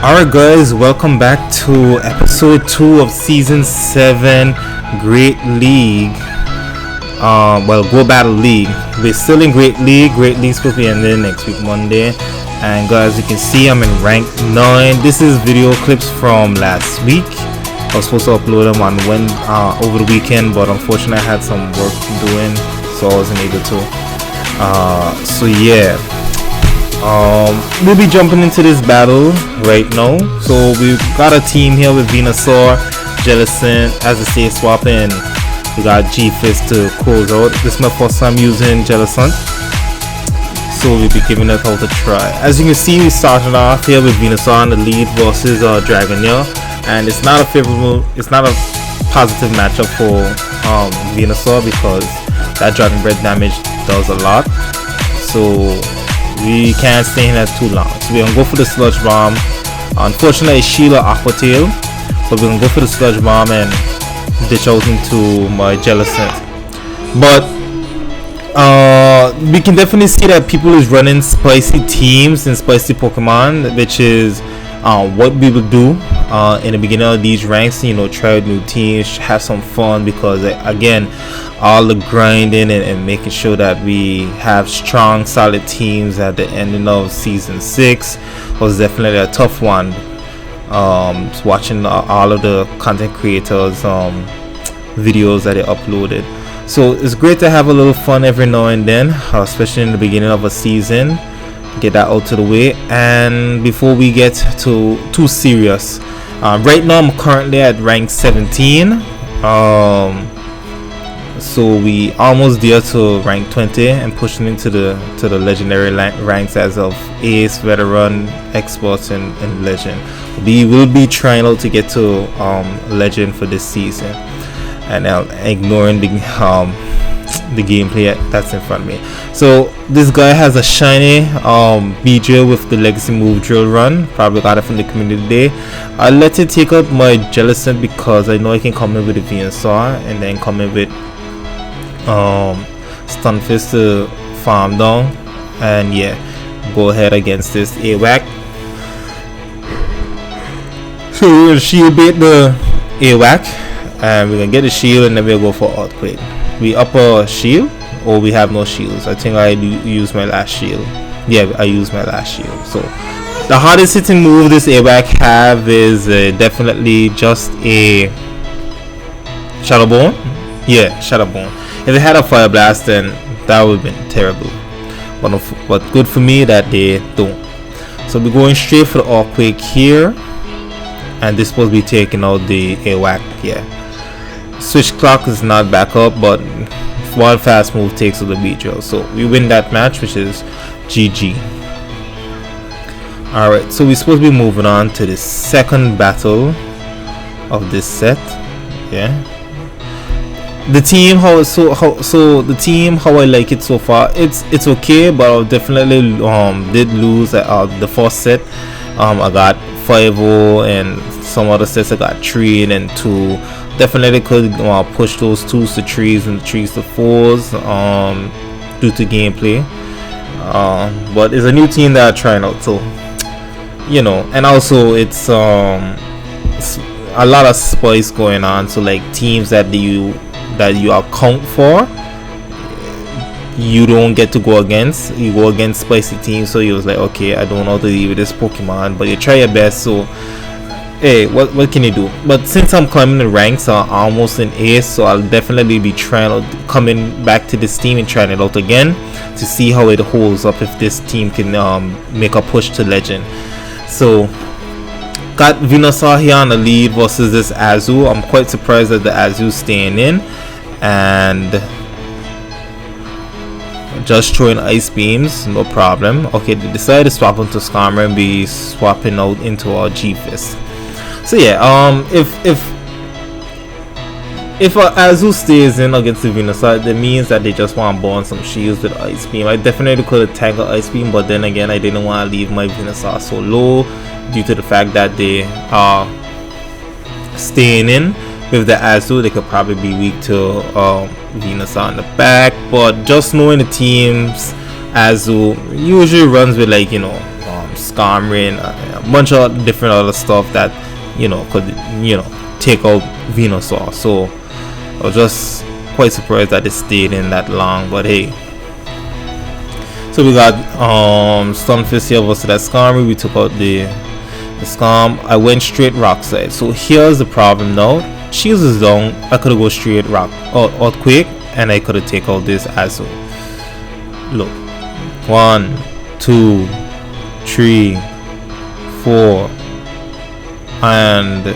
Alright guys, welcome back to episode 2 of season 7 Great League. Go Battle League. We're still in Great League. Great League's supposed to be ending next week Monday. And guys, you can see I'm in rank 9. This is video clips from last week. I was supposed to upload them on over the weekend, but unfortunately I had some work doing, so I wasn't able to. We'll be jumping into this battle right now. So we've got a team here with Venusaur, Jellicent, as I say, swapping. We got G-Fist to close out. This is my first time using Jellicent, so we'll be giving it out a try. As you can see, we started off here with Venusaur on the lead versus Dragonair, and it's not a positive matchup for Venusaur because that Dragon Breath damage does a lot. So we can't stay in there too long, so we're gonna go for the Sludge Bomb. Unfortunately, it's Shield or Aqua Tail, but we're gonna go for the Sludge Bomb and ditch out into my Jellicent. But we can definitely see that people is running spicy teams and spicy Pokemon, which is what we would do in the beginning of these ranks. You know, try new teams, have some fun, because again, all the grinding and making sure that we have strong solid teams at the ending of season 6 was definitely a tough one. Watching all of the content creators videos that they uploaded, so it's great to have a little fun every now and then, especially in the beginning of a season. Get that out to the way. And before we get too serious, right now I'm currently at rank 17, so we almost there to rank 20 and pushing into the legendary ranks as of Ace, Veteran, Experts, and Legend. We will be trying out to get to Legend for this season, and ignoring the gameplay that's in front of me. So this guy has a shiny BJ with the legacy move Drill Run. Probably got it from the community day. I'll let it take out my Jellicent because I know I can come in with the Venusaur and then come in with Stunfisk to farm down, and yeah, go ahead against this AWAC. So we're gonna shield bait the AWAC, and we're gonna get the shield, and then we'll go for Earthquake. We up a shield, or we have no shields. I think I used my last shield. Yeah, I used my last shield. So the hardest hitting move this AWAC have is definitely just a Shadow Bone. Yeah, Shadow Bone. If it had a Fire Blast, then that would have been terrible. But good for me that they don't. So we're going straight for the Earthquake here, and this supposed to be taking out the AWAC. Yeah. Switch Clock is not back up, but one fast move takes out the BJ. So we win that match, which is GG. Alright, so we're supposed to be moving on to the second battle of this set. Yeah. The team how I like it so far, it's okay, but I definitely did lose the first set. I got 5-0, and some other sets I got 3 and then 2. Definitely could push those 2s to 3s and 3s to 4s due to gameplay. But it's a new team that I'm trying out, so you know, and also it's a lot of spice going on. So like teams that you account for, you don't get to go against. You go against spicy teams, so you was like, okay, I don't know how to deal with this Pokemon, but you try your best. So hey, what can you do? But since I'm climbing the ranks, I'm almost in Ace, so I'll definitely be coming back to this team and trying it out again to see how it holds up, if this team can make a push to Legend. So got Venusaur here on the lead versus this Azu. I'm quite surprised that the Azu's staying in, and just throwing Ice Beams, no problem. Okay, they decided to swap into Skarmory and be swapping out into our G-Fist. So yeah, if Azu stays in against the Venusaur, that means that they just want to burn some shields with Ice Beam. I definitely could have tagged Ice Beam, but then again, I didn't want to leave my Venusaur so low due to the fact that they are staying in with the Azu. They could probably be weak to Venusaur on the back, but just knowing the teams, Azu usually runs with, like, you know, Skarmory and bunch of different other stuff that could take out Venusaur. So I was just quite surprised that it stayed in that long, but hey. So we got Stunfisk here versus that Skarmory. We took out the Skarm. I went straight Rock Slide. So here's the problem now. Shields is down. I could have go straight Rock or Earthquake, and I could have take out this Azul. Look, 1, 2, 3, 4, and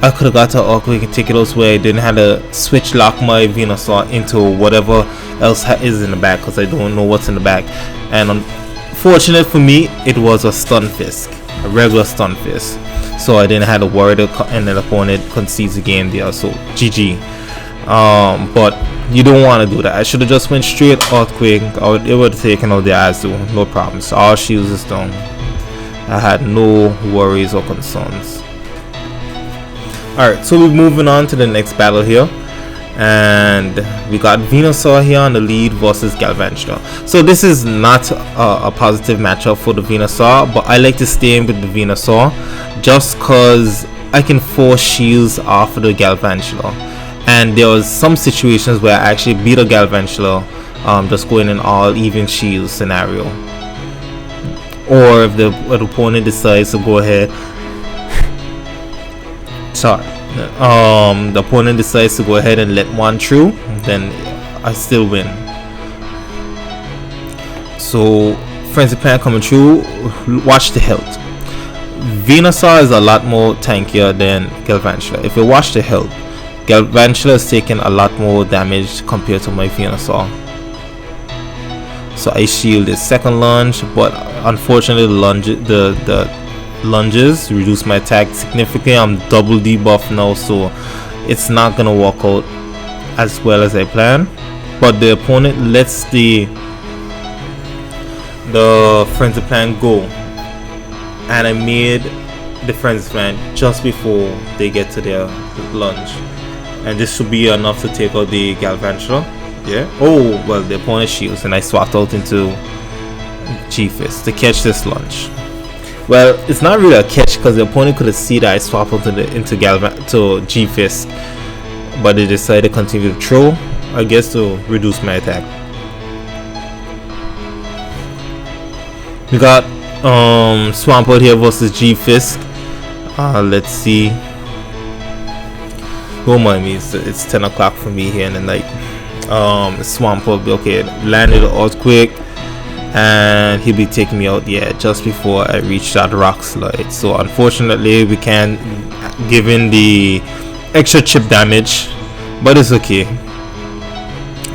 I could have got to Earthquake and take it elsewhere. I didn't have to switch lock my Venusaur into whatever else is in the back, because I don't know what's in the back. And unfortunate for me, it was a Stunfisk, a regular Stunfisk. So I didn't have to worry and an opponent concedes the game there. So GG. But you don't want to do that. I should have just went straight Earthquake. It would have taken out the Azul, no problem. So all shields is down. I had no worries or concerns. Alright, so we're moving on to the next battle here, and we got Venusaur here on the lead versus Galvantula. So this is not a positive matchup for the Venusaur, but I like to stay in with the Venusaur just cause I can force shields off of the Galvantula, and there was some situations where I actually beat a Galvantula just going in all even shield scenario, or if the opponent decides to go ahead the opponent decides to go ahead and let one through, then I still win. So Frenzy Plant coming through. Watch the health. Venusaur is a lot more tankier than Galvantula. If you watch the health, Galvantula is taking a lot more damage compared to my Venusaur. So I shield his second lunge, but unfortunately the lunges reduce my attack significantly. I'm double debuff now, so it's not gonna work out as well as I plan. But the opponent lets the Frenzy Plant go, and I made the Frenzy Plant just before they get to their lunge, and this should be enough to take out the Galvantula. Yeah. Oh well, the opponent shields, and I swapped out into G-Fist to catch this lunge. Well, it's not really a catch because the opponent could have seen that I swapped into G-Fist, but they decided to continue to throw, I guess, to reduce my attack. We got Swampert here versus G-Fist. Let's see. Don't mind me, it's 10 o'clock for me here in the night. Swampert, okay, landed an Earthquake, and he'll be taking me out just before I reach that Rock Slide. So unfortunately we can't give in the extra chip damage, but it's okay.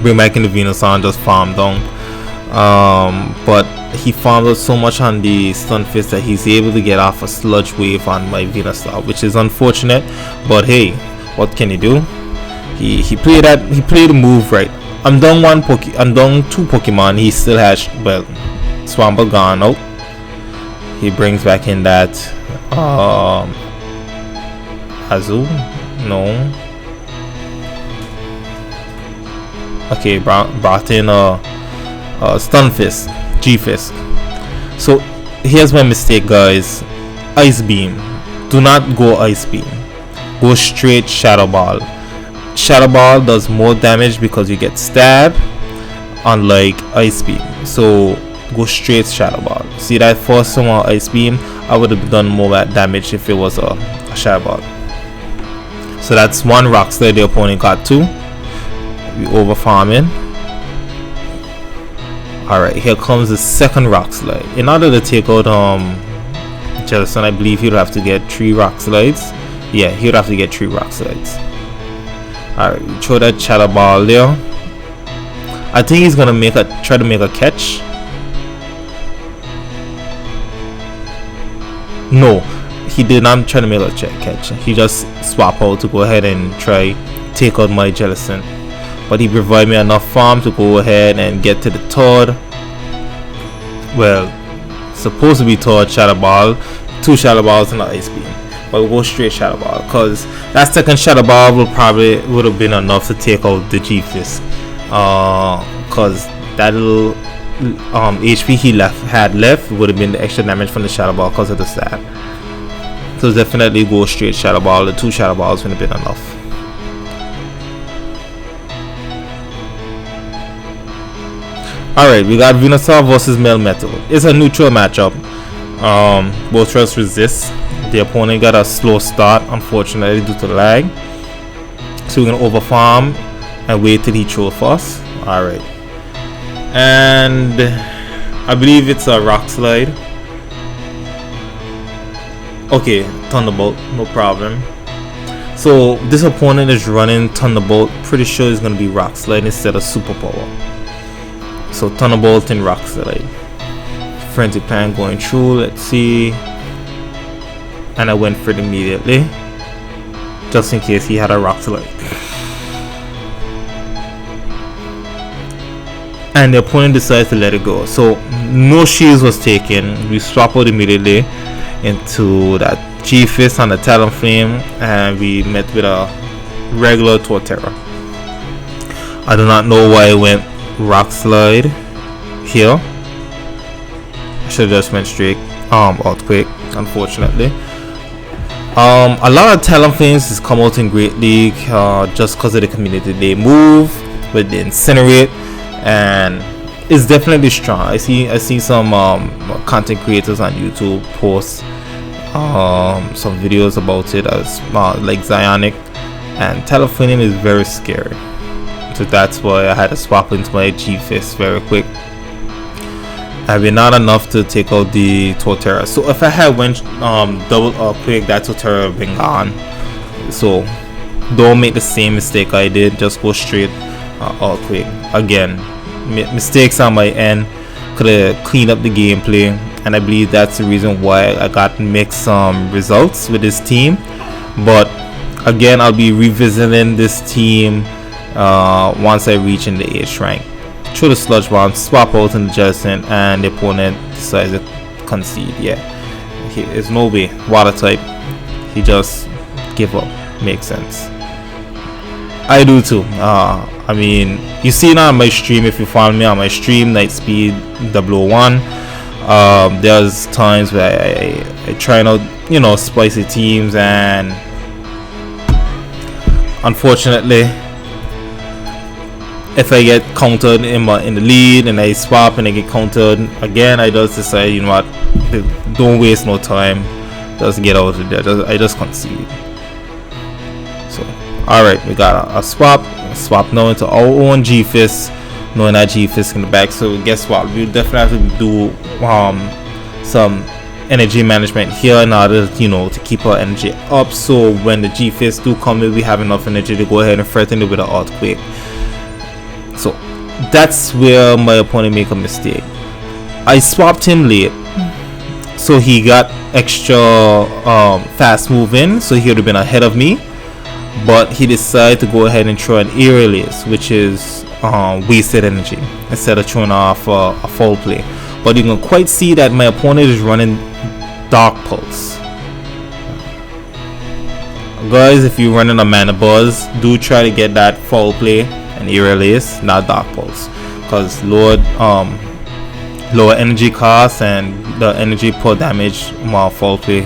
Bring back in the Venusaur and just farm down. But he farmed out so much on the Stunfisk that he's able to get off a Sludge Wave on my Venusaur, which is unfortunate, but hey, what can you do? He played the move right. I'm down two Pokemon. He still has, well, Swampert gone out. He brings back in that Azul. No. Okay, brought in Stunfisk, G-Fist. So here's my mistake, guys. Ice Beam. Do not go Ice Beam. Go straight Shadow Ball. Shadow Ball does more damage because you get stabbed, unlike Ice Beam. So go straight Shadow Ball. See that first one Ice Beam, I would have done more damage if it was a Shadow Ball. So that's one Rock Slide the opponent got two. We over farming. Alright, here comes the second Rock Slide. In order to take out Jellicent, I believe he'd have to get 3 Rock Slides. Yeah, he'd have to get 3 Rock Slides. Alright, we throw that Shadow Ball there. I think he's gonna try to make a catch. No, he did not try to make a catch. He just swapped out to go ahead and try take out my Jellicent. But he provided me enough farm to go ahead and get to the third. Well, supposed to be third Shadow Ball. 2 Shadow Balls and an Ice Beam. But we'll go straight Shadow Ball, because that second Shadow Ball would have been enough to take out the G-Fist, because that'll HP he had left would have been the extra damage from the Shadow Ball because of the stat. So definitely go straight Shadow Ball. The 2 Shadow Balls would have been enough. Alright, we got Venusaur versus Melmetal. It's a neutral matchup. Both trust resist. The opponent got a slow start, unfortunately, due to lag. So we're gonna overfarm and wait till he throws first. Alright. And I believe it's a Rock Slide. Okay, Thunderbolt, no problem. So this opponent is running Thunderbolt. Pretty sure it's gonna be Rock Slide instead of Superpower. So Thunderbolt and Rock Slide. Frenzy Plan going through. Let's see. And I went for it immediately, just in case he had a Rock Slide. And the opponent decides to let it go. So no shields was taken. We swap out immediately into that G-Fist and the Talonflame, and we met with a regular Torterra. I do not know why I went Rock Slide here. I should have just went straight Earthquake, unfortunately. A lot of Talonflames has come out in Great League just because of the community. They move with the Incinerate, and it's definitely strong. I see some content creators on YouTube post some videos about it as like Zionic, and Talonflame is very scary. So that's why I had to swap into my G-Fist very quick. I've been not enough to take out the Torterra. So if I had went double Earthquake, that Torterra would have been gone. So don't make the same mistake I did. Just go straight Earthquake. Again, mistakes on my end. Could have cleaned up the gameplay, and I believe that's the reason why I got mixed results with this team. But again, I'll be revisiting this team once I reach in the H rank. Throw the Sludge Bomb, swap out in the Jellicent, and the opponent decides to concede. Yeah, there's no way. Water type, he just give up. Makes sense. I do too. I mean, you see now on my stream, if you follow me on my stream, Nightspeed 001. There's times where I try out, you know, spicy teams, and unfortunately, if I get countered in the lead and I swap and I get countered again, I just decide, you know what, don't waste no time, just get out of there. I just concede. So alright, we got a swap now into our own G-Fist, knowing that G-Fist in the back. So guess what, we'll definitely have to do some energy management here in order, you know, to keep our energy up, so when the G-Fist do come in, we have enough energy to go ahead and threaten it with an Earthquake. So that's where my opponent make a mistake. I swapped him late, so he got extra fast moving, so he would have been ahead of me, but he decided to go ahead and throw an air release, which is wasted energy, instead of throwing off a foul play. But you can quite see that my opponent is running Dark Pulse. Guys, if you're running a Mana Buzz, do try to get that foul play and air release, not Dark Pulse, because lower energy cost and the energy per damage more foul play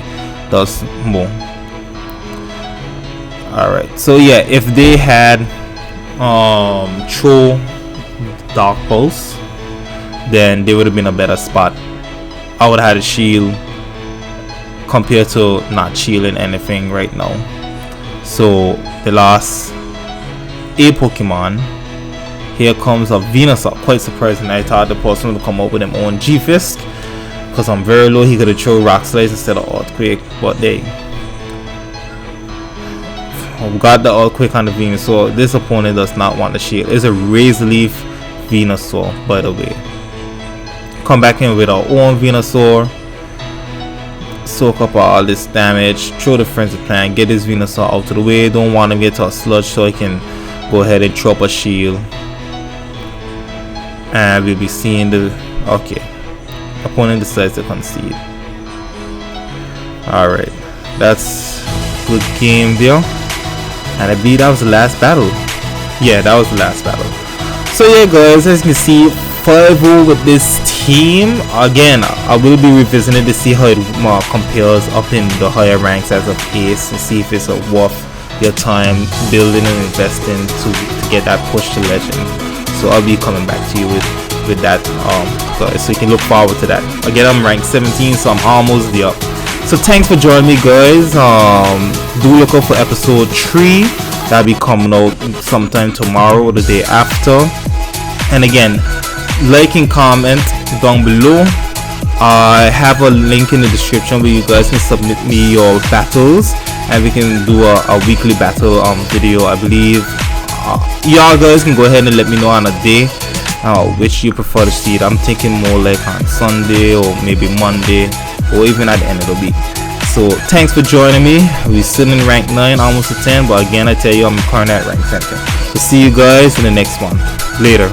does more. Alright, so yeah, if they had throw Dark Pulse, then they would have been a better spot. I would have had a shield compared to not shielding anything right now. So the last a Pokemon, here comes a Venusaur. Quite surprising. I thought the person would come up with them own G-Fist, because I'm very low. He could have thrown Rock Slides instead of Earthquake, but we got the Earthquake on the Venusaur. This opponent does not want the shield. It's a Razor Leaf Venusaur, by the way. Come back in with our own Venusaur, soak up all this damage, throw the Frenzy Plan, get this Venusaur out of the way. Don't want to get to a Sludge, so I can go ahead and throw up a shield, and we'll be seeing the opponent decides to concede. Alright, that's good game there, and I believe that was the last battle. Yeah, that was the last battle. So yeah guys, as you can see, before I go with this team, again, I will be revisiting to see how it compares up in the higher ranks as of Ace, and see if it's worth your time building and investing to get that push to legend. So I'll be coming back to you with that, guys, so you can look forward to that. Again, I'm ranked 17, so I'm almost there. So thanks for joining me, guys. Do look out for episode 3. That'll be coming out sometime tomorrow or the day after. And again, like and comment down below. I have a link in the description where you guys can submit me your battles, and we can do a weekly battle video. I believe y'all guys can go ahead and let me know on a day which you prefer to see it. I'm thinking more like on Sunday or maybe Monday, or even at the end of the week. So thanks for joining me. We're still in rank 9, almost to 10, but again, I tell you, I'm currently at rank 10. So see you guys in the next one. Later.